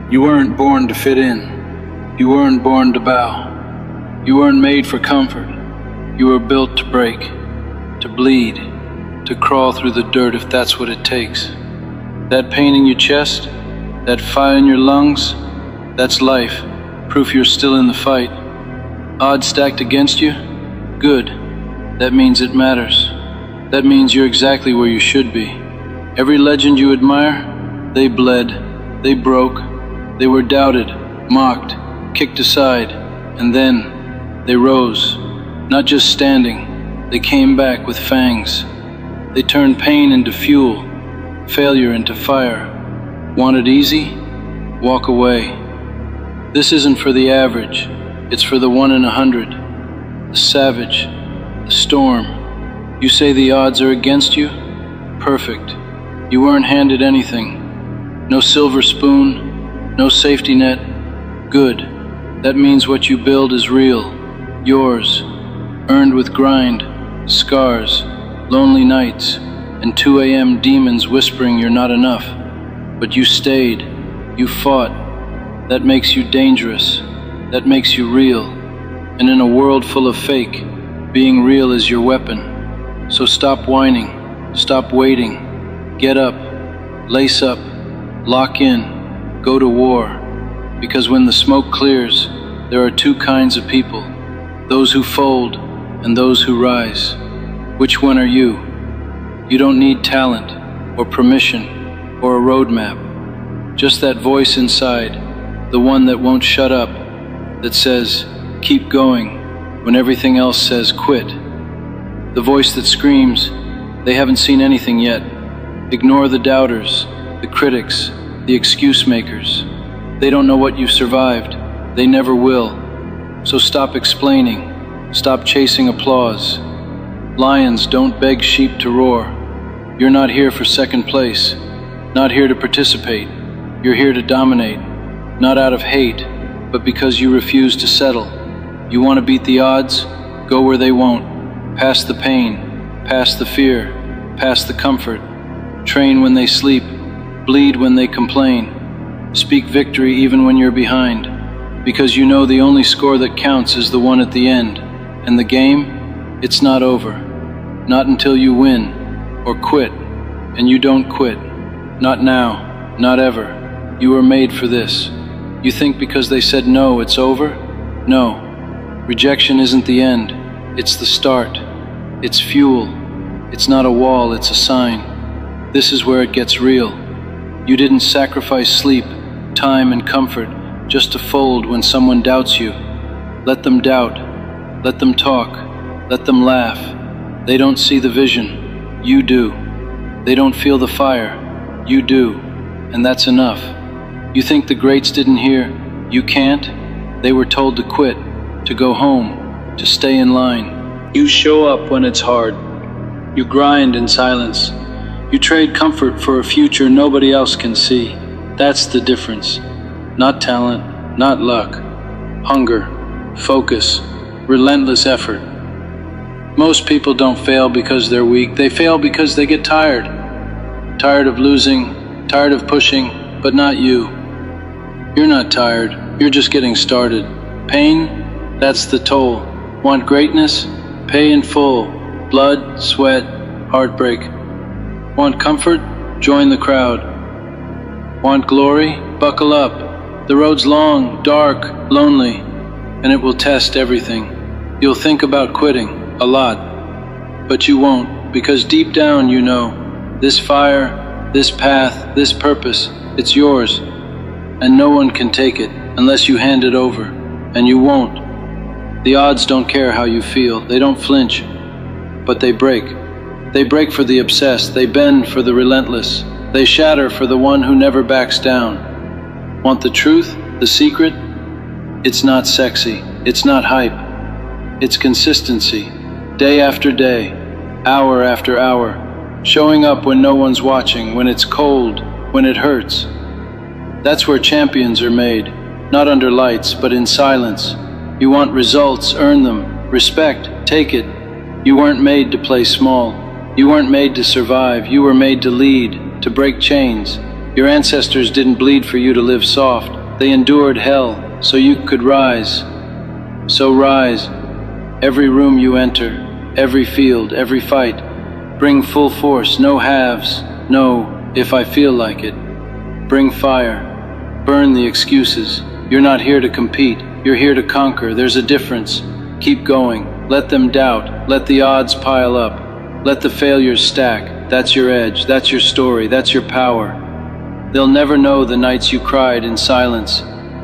You weren't born to fit in. You weren't born to bow. You weren't made for comfort. You were built to break, to bleed, to crawl through the dirt if that's what it takes. That pain in your chest, that fire in your lungs, that's life, proof you're still in the fight. Odds stacked against you? Good. That means it matters. That means you're exactly where you should be. Every legend you admire, they bled, they broke, they were doubted, mocked, kicked aside, and then they rose. Not just standing, they came back with fangs. They turned pain into fuel, failure into fire. Want it easy? Walk away. This isn't for the average, it's for the 1 in 100, the savage, the storm. You say the odds are against you? Perfect. You weren't handed anything. No silver spoon, no safety net. Good. That means what you build is real, yours, earned with grind, scars, lonely nights, and 2 a.m. demons whispering you're not enough. But you stayed, you fought. That makes you dangerous, that makes you real. And in a world full of fake, being real is your weapon. So stop whining, stop waiting, get up, lace up, lock in, go to war. Because when the smoke clears, there are two kinds of people, those who fold and those who rise. Which one are you? You don't need talent or permission or a roadmap. Just that voice inside, the one that won't shut up, that says, keep going, when everything else says quit. The voice that screams, they haven't seen anything yet. Ignore the doubters, the critics, the excuse makers. They don't know what you've survived. They never will. So stop explaining. Stop chasing applause. Lions don't beg sheep to roar. You're not here for second place. Not here to participate. You're here to dominate. Not out of hate, but because you refuse to settle. You want to beat the odds? Go where they won't. Past the pain, past the fear, past the comfort. Train when they sleep, bleed when they complain. Speak victory even when you're behind, because you know the only score that counts is the one at the end. And the game, it's not over. Not until you win, or quit. And you don't quit. Not now, not ever. You were made for this. You think because they said no, it's over? No. Rejection isn't the end. It's the start. It's fuel. It's not a wall, it's a sign. This is where it gets real. You didn't sacrifice sleep, time, and comfort just to fold when someone doubts you. Let them doubt. Let them talk. Let them laugh. They don't see the vision. You do. They don't feel the fire. You do. And that's enough. You think the greats didn't hear? You can't? They were told to quit, to go home, to stay in line. You show up when it's hard. You grind in silence. You trade comfort for a future nobody else can see. That's the difference. Not talent, not luck. Hunger, focus, relentless effort. Most people don't fail because they're weak. They fail because they get tired. Tired of losing, tired of pushing, but not you. You're not tired, you're just getting started. Pain, that's the toll. Want greatness? Pay in full. Blood, sweat, heartbreak. Want comfort? Join the crowd. Want glory? Buckle up. The road's long, dark, lonely, and it will test everything. You'll think about quitting, a lot, but you won't, because deep down you know, this fire, this path, this purpose, it's yours. And no one can take it unless you hand it over, and you won't. The odds don't care how you feel, they don't flinch, but they break. They break for the obsessed, they bend for the relentless, they shatter for the one who never backs down. Want the truth, the secret? It's not sexy, it's not hype, it's consistency. Day after day, hour after hour, showing up when no one's watching, when it's cold, when it hurts. That's where champions are made, not under lights, but in silence. You want results, earn them. Respect, take it. You weren't made to play small. You weren't made to survive. You were made to lead, to break chains. Your ancestors didn't bleed for you to live soft. They endured hell so you could rise. So rise. Every room you enter, every field, every fight. Bring full force, no halves, no, if I feel like it. Bring fire. Burn the excuses. You're not here to compete. You're here to conquer. There's a difference. Keep going. Let them doubt. Let the odds pile up. Let the failures stack. That's your edge. That's your story. That's your power. They'll never know the nights you cried in silence,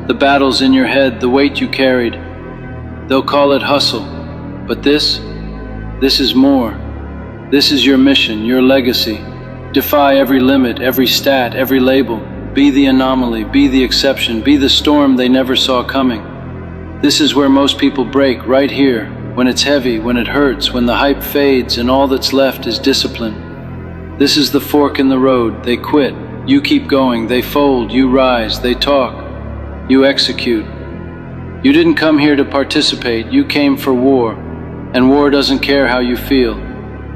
the battles in your head, the weight you carried. They'll call it hustle. But this is more. This is your mission, your legacy. Defy every limit, every stat, every label. Be the anomaly, be the exception, be the storm they never saw coming. This is where most people break, right here, when it's heavy, when it hurts, when the hype fades and all that's left is discipline. This is the fork in the road. They quit, you keep going. They fold, you rise. They talk, you execute. You didn't come here to participate, you came for war. And war doesn't care how you feel.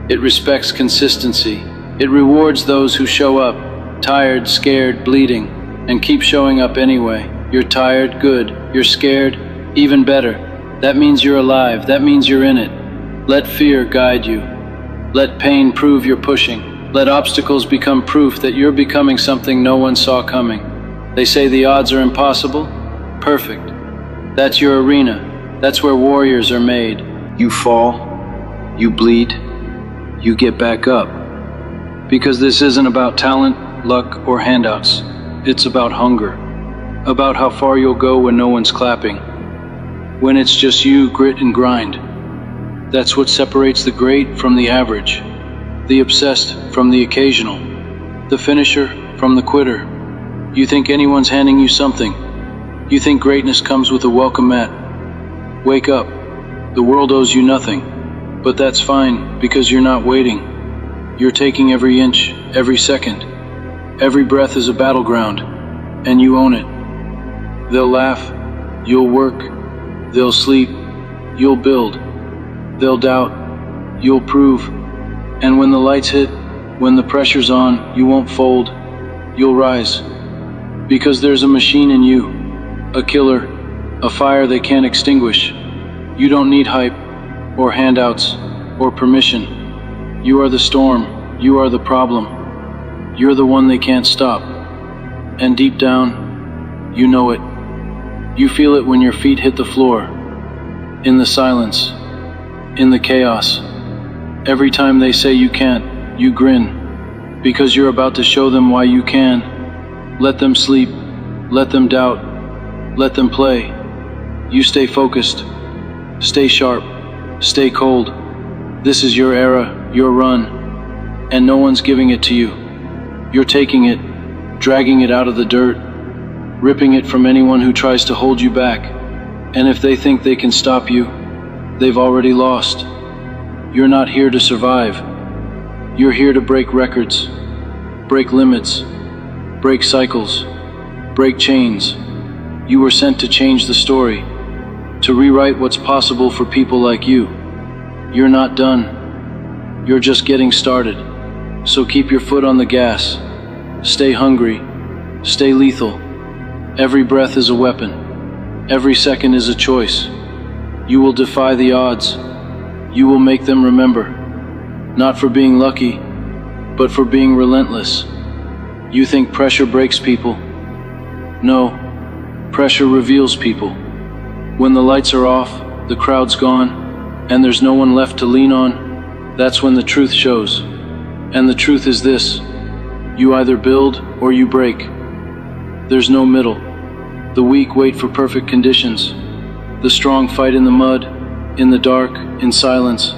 It respects consistency. It rewards those who show up, tired, scared, bleeding, and keep showing up anyway. You're tired, good. You're scared, even better. That means you're alive. That means you're in it. Let fear guide you. Let pain prove you're pushing. Let obstacles become proof that you're becoming something no one saw coming. They say the odds are impossible? Perfect. That's your arena. That's where warriors are made. You fall, you bleed, you get back up. Because this isn't about talent, luck, or handouts. It's about hunger. About how far you'll go when no one's clapping. When it's just you, grit and grind. That's what separates the great from the average. The obsessed from the occasional. The finisher from the quitter. You think anyone's handing you something. You think greatness comes with a welcome mat. Wake up. The world owes you nothing. But that's fine, because you're not waiting. You're taking every inch, every second. Every breath is a battleground, and you own it. They'll laugh, you'll work. They'll sleep, you'll build. They'll doubt, you'll prove. And when the lights hit, when the pressure's on, you won't fold, you'll rise. Because there's a machine in you, a killer, a fire they can't extinguish. You don't need hype, or handouts, or permission. You are the storm, you are the problem. You're the one they can't stop. And deep down, you know it. You feel it when your feet hit the floor. In the silence, in the chaos. Every time they say you can't, you grin. Because you're about to show them why you can. Let them sleep, let them doubt, let them play. You stay focused, stay sharp, stay cold. This is your era, your run, and no one's giving it to you. You're taking it, dragging it out of the dirt, ripping it from anyone who tries to hold you back. And if they think they can stop you, they've already lost. You're not here to survive. You're here to break records, break limits, break cycles, break chains. You were sent to change the story, to rewrite what's possible for people like you. You're not done. You're just getting started. So keep your foot on the gas. Stay hungry. Stay lethal. Every breath is a weapon. Every second is a choice. You will defy the odds. You will make them remember. Not for being lucky, but for being relentless. You think pressure breaks people. No, pressure reveals people. When the lights are off, the crowd's gone, and there's no one left to lean on, that's when the truth shows. And the truth is this: you either build or you break. There's no middle. The weak wait for perfect conditions. The strong fight in the mud, in the dark, in silence.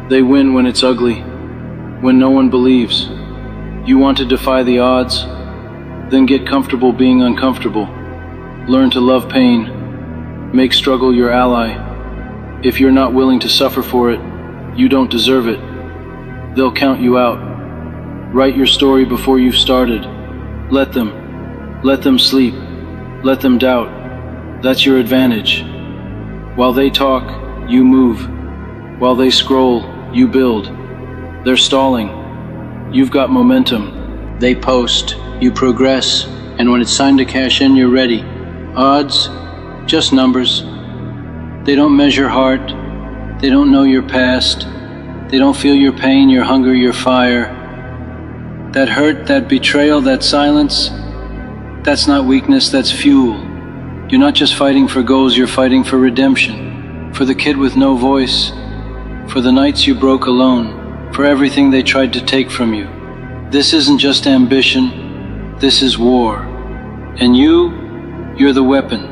They win when it's ugly, when no one believes. You want to defy the odds? Then get comfortable being uncomfortable. Learn to love pain. Make struggle your ally. If you're not willing to suffer for it, you don't deserve it. They'll count you out. Write your story before you've started. Let them sleep. Let them doubt. That's your advantage. While they talk, you move. While they scroll, you build. They're stalling. You've got momentum. They post. You progress. And when it's time to cash in, you're ready. Odds, just numbers. They don't measure heart. They don't know your past. They don't feel your pain, your hunger, your fire. That hurt, that betrayal, that silence, that's not weakness, that's fuel. You're not just fighting for goals, you're fighting for redemption. For the kid with no voice. For the nights you broke alone. For everything they tried to take from you. This isn't just ambition. This is war. And you're the weapon.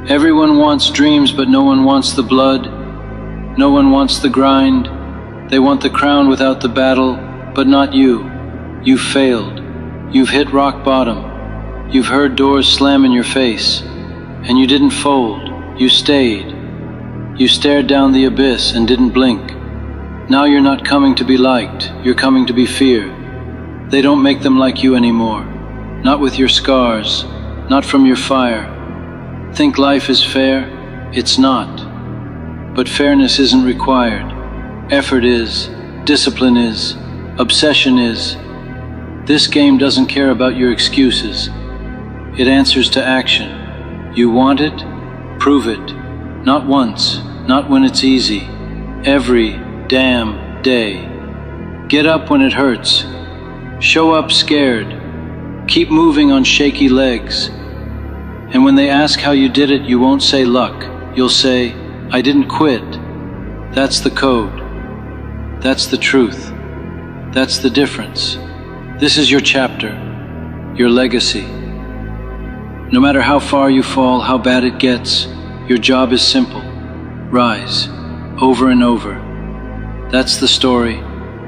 Everyone wants dreams, but no one wants the blood. No one wants the grind. They want the crown without the battle, but not you. You've failed. You've hit rock bottom. You've heard doors slam in your face. And you didn't fold. You stayed. You stared down the abyss and didn't blink. Now you're not coming to be liked. You're coming to be feared. They don't make them like you anymore. Not with your scars. Not from your fire. Think life is fair? It's not. But fairness isn't required. Effort is. Discipline is. Obsession is. This game doesn't care about your excuses. It answers to action. You want it? Prove it. Not once. Not when it's easy. Every damn day. Get up when it hurts. Show up scared. Keep moving on shaky legs. And when they ask how you did it, you won't say luck. You'll say, I didn't quit. That's the code. That's the truth. That's the difference. This is your chapter, your legacy. No matter how far you fall, how bad it gets, your job is simple. Rise, over and over. That's the story.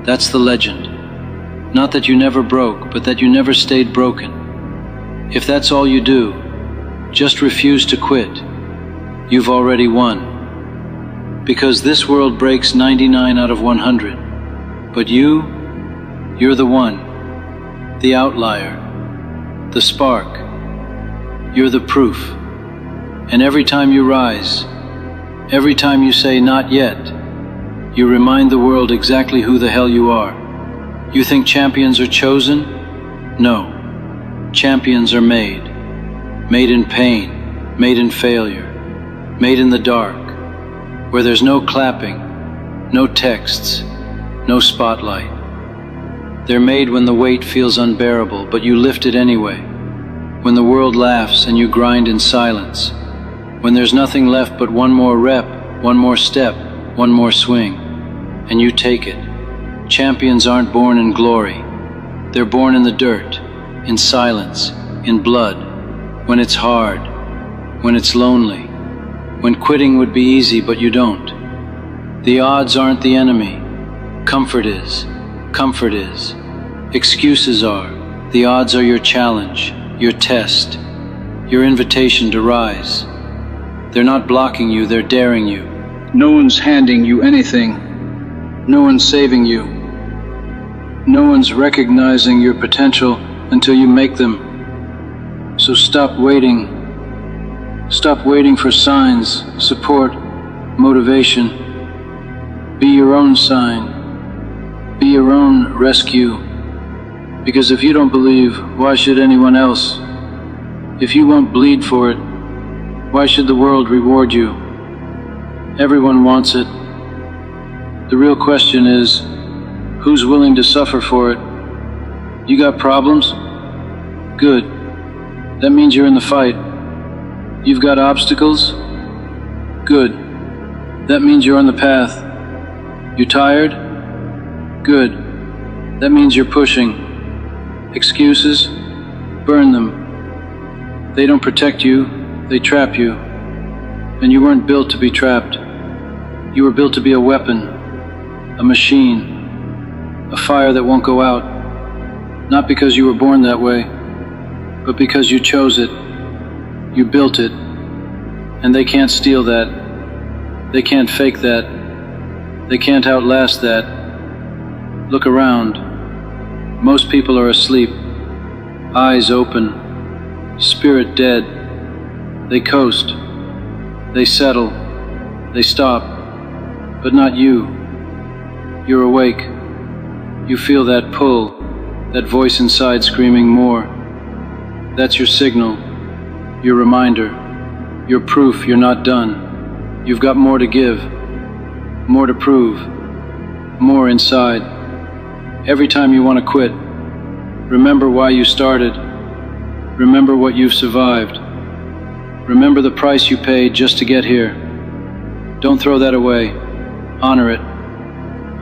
That's the legend. Not that you never broke, but that you never stayed broken. If that's all you do, just refuse to quit. You've already won. Because this world breaks 99 out of 100. But you're the one. The outlier. The spark. You're the proof. And every time you rise, every time you say not yet, you remind the world exactly who the hell you are. You think champions are chosen? No. Champions are made. Made in pain, made in failure, made in the dark, where there's no clapping, no texts, no spotlight. They're made when the weight feels unbearable, but you lift it anyway. When the world laughs and you grind in silence. When there's nothing left but one more rep, one more step, one more swing, and you take it. Champions aren't born in glory. They're born in the dirt, in silence, in blood. When it's hard, when it's lonely, when quitting would be easy but you don't. The odds aren't the enemy. Comfort is. Comfort is. Excuses are. The odds are your challenge, your test, your invitation to rise. They're not blocking you, they're daring you. No one's handing you anything. No one's saving you. No one's recognizing your potential until you make them. So stop waiting. Stop waiting for signs, support, motivation. Be your own sign. Be your own rescue. Because if you don't believe, why should anyone else? If you won't bleed for it, why should the world reward you? Everyone wants it. The real question is, who's willing to suffer for it? You got problems? Good. That means you're in the fight. You've got obstacles? Good. That means you're on the path. You tired? Good. That means you're pushing. Excuses? Burn them. They don't protect you, they trap you. And you weren't built to be trapped. You were built to be a weapon, a machine, a fire that won't go out. Not because you were born that way, but because you chose it. You built it. And they can't steal that. They can't fake that. They can't outlast that. Look around. Most people are asleep, eyes open, spirit dead. They coast. They settle. They stop. But not you. You're awake. You feel that pull, that voice inside screaming more. That's your signal. your reminder, your proof you're not done. You've got more to give, more to prove, more inside. Every time you want to quit, remember why you started. Remember what you've survived. Remember the price you paid just to get here. Don't throw that away. Honor it.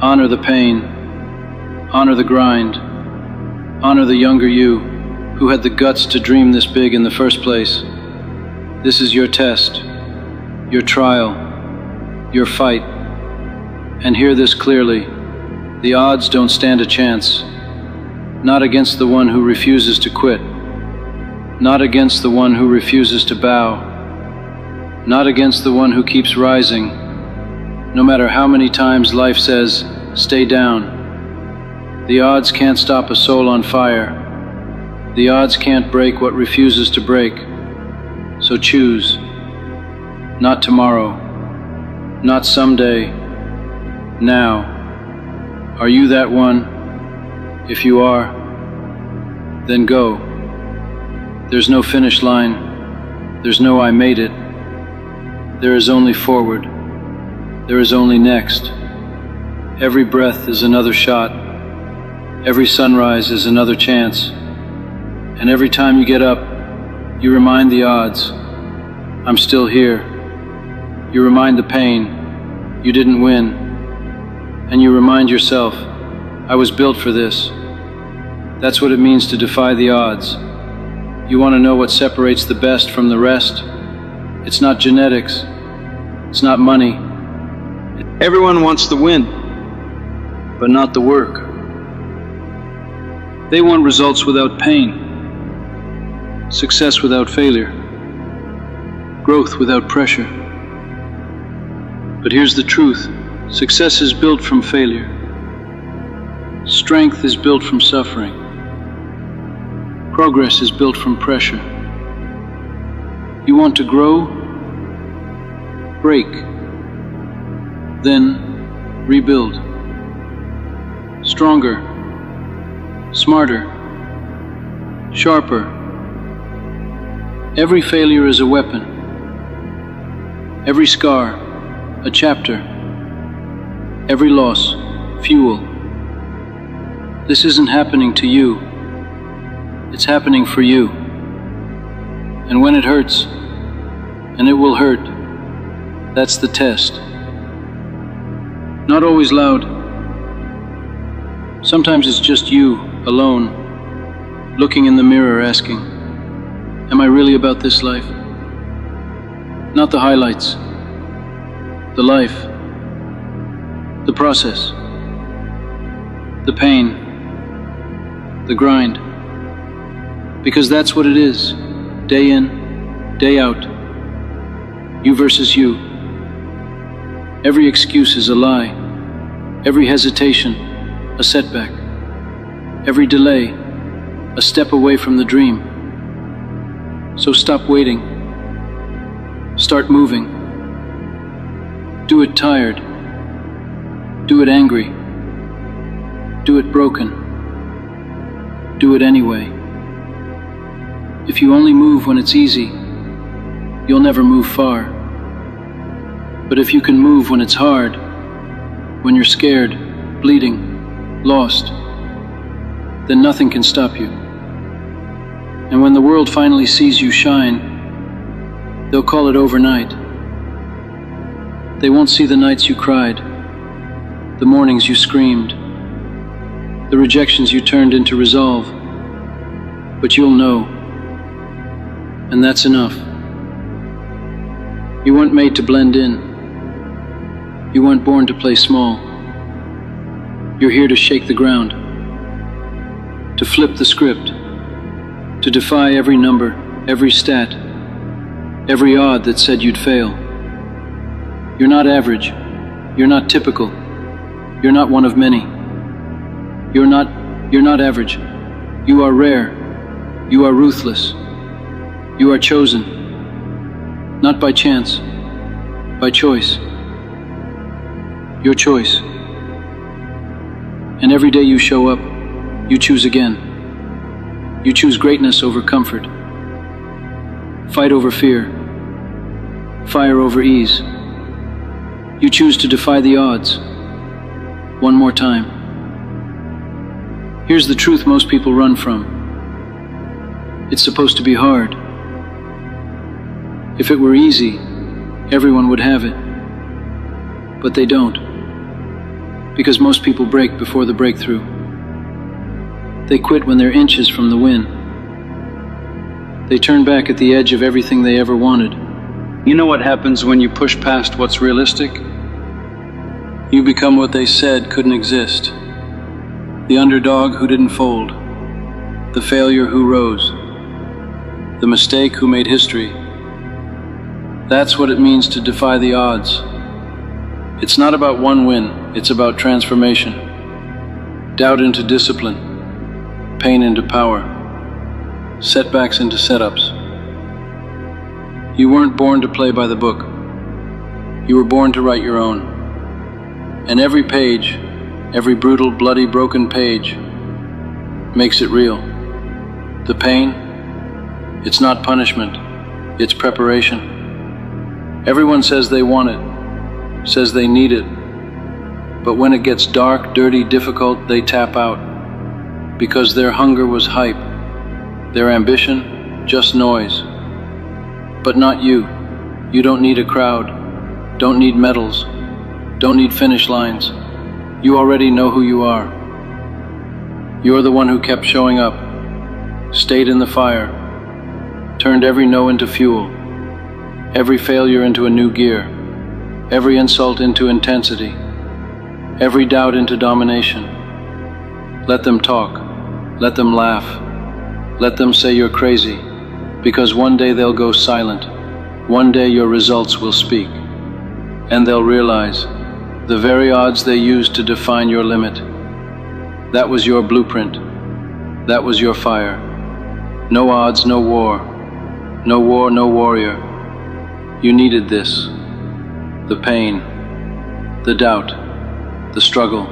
Honor the pain. Honor the grind. Honor the younger you who had the guts to dream this big in the first place. This is your test, your trial, your fight. And hear this clearly. The odds don't stand a chance. Not against the one who refuses to quit. Not against the one who refuses to bow. Not against the one who keeps rising, no matter how many times life says, stay down. The odds can't stop a soul on fire. The odds can't break what refuses to break. So choose. Not tomorrow. Not someday. Now. Are you that one? If you are, then go. There's no finish line. There's no I made it. There is only forward. There is only next. Every breath is another shot. Every sunrise is another chance. And every time you get up, you remind the odds, I'm still here. You remind the pain, you didn't win. And you remind yourself, I was built for this. That's what it means to defy the odds. You want to know what separates the best from the rest? It's not genetics. It's not money. Everyone wants the win, but not the work. They want results without pain. Success without failure, growth without pressure. But here's the truth. Success is built from failure. Strength is built from suffering. Progress is built from pressure. You want to grow? Break. Then rebuild. Stronger. Smarter. Sharper. Every failure is a weapon. Every scar, a chapter. Every loss, fuel. This isn't happening to you. It's happening for you. And when it hurts, and it will hurt, that's the test. Not always loud. Sometimes it's just you, alone, looking in the mirror asking, am I really about this life? Not the highlights. The life. The process. The pain. The grind. Because that's what it is. Day in, day out. You versus you. Every excuse is a lie. Every hesitation, a setback. Every delay, a step away from the dream. So stop waiting. Start moving. Do it tired. Do it angry. Do it broken. Do it anyway. If you only move when it's easy, you'll never move far. But if you can move when it's hard, when you're scared, bleeding, lost, then nothing can stop you. And when the world finally sees you shine, they'll call it overnight. They won't see the nights you cried, the mornings you screamed, the rejections you turned into resolve. But you'll know, and that's enough. You weren't made to blend in. You weren't born to play small. You're here to shake the ground, to flip the script, to defy every number, every stat, every odd that said you'd fail. You're not average. You're not typical. You're not one of many. You're not average. You are rare. You are ruthless. You are chosen. Not by chance, by choice. Your choice. And every day you show up, you choose again. You choose greatness over comfort. Fight over fear. Fire over ease. You choose to defy the odds. One more time. Here's the truth most people run from. It's supposed to be hard. If it were easy, everyone would have it. But they don't. Because most people break before the breakthrough. They quit when they're inches from the win. They turn back at the edge of everything they ever wanted. You know what happens when you push past what's realistic? You become what they said couldn't exist. The underdog who didn't fold. The failure who rose. The mistake who made history. That's what it means to defy the odds. It's not about one win, it's about transformation. Doubt into discipline. Pain into power. Setbacks into setups. You weren't born to play by the book. You were born to write your own. And every page, every brutal, bloody, broken page, makes it real. The pain, it's not punishment, it's preparation. Everyone says they want it, says they need it. But when it gets dark, dirty, difficult, they tap out. Because their hunger was hype. Their ambition, just noise. But not you. You don't need a crowd. Don't need medals. Don't need finish lines. You already know who you are. You're the one who kept showing up, stayed in the fire, turned every no into fuel, every failure into a new gear, every insult into intensity, every doubt into domination. Let them talk. Let them laugh. Let them say you're crazy, because one day they'll go silent. One day your results will speak. And they'll realize the very odds they used to define your limit. That was your blueprint. That was your fire. No odds, no war. No war, no warrior. You needed this. The pain. The doubt. The struggle.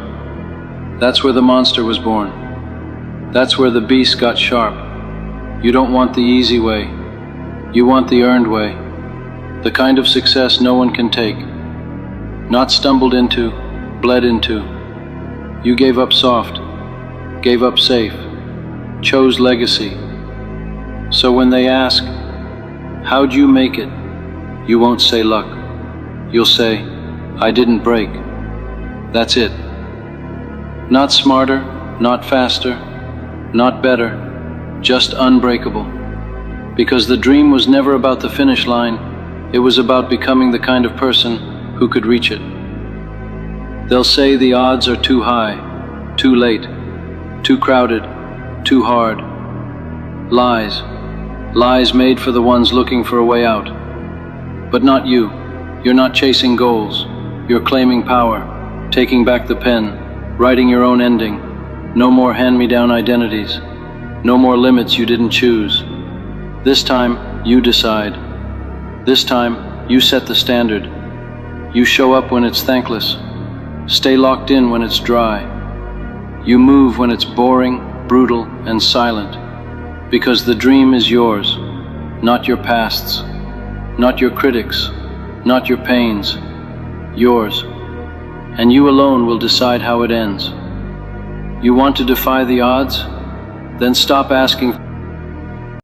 That's where the monster was born. That's where the beast got sharp. You don't want the easy way. You want the earned way. The kind of success no one can take. Not stumbled into, bled into. You gave up soft, gave up safe, chose legacy. So when they ask, how'd you make it? You won't say luck. You'll say, I didn't break. That's it. Not smarter, not faster, not better, just unbreakable. Because the dream was never about the finish line, it was about becoming the kind of person who could reach it. They'll say the odds are too high, too late, too crowded, too hard. Lies. Lies made for the ones looking for a way out. But not you. You're not chasing goals. You're claiming power, taking back the pen, writing your own ending. No more hand-me-down identities. No more limits you didn't choose. This time, you decide. This time, you set the standard. You show up when it's thankless. Stay locked in when it's dry. You move when it's boring, brutal, and silent. Because the dream is yours, not your past's, not your critics', not your pains. Yours. And you alone will decide how it ends. You want to defy the odds? Then stop asking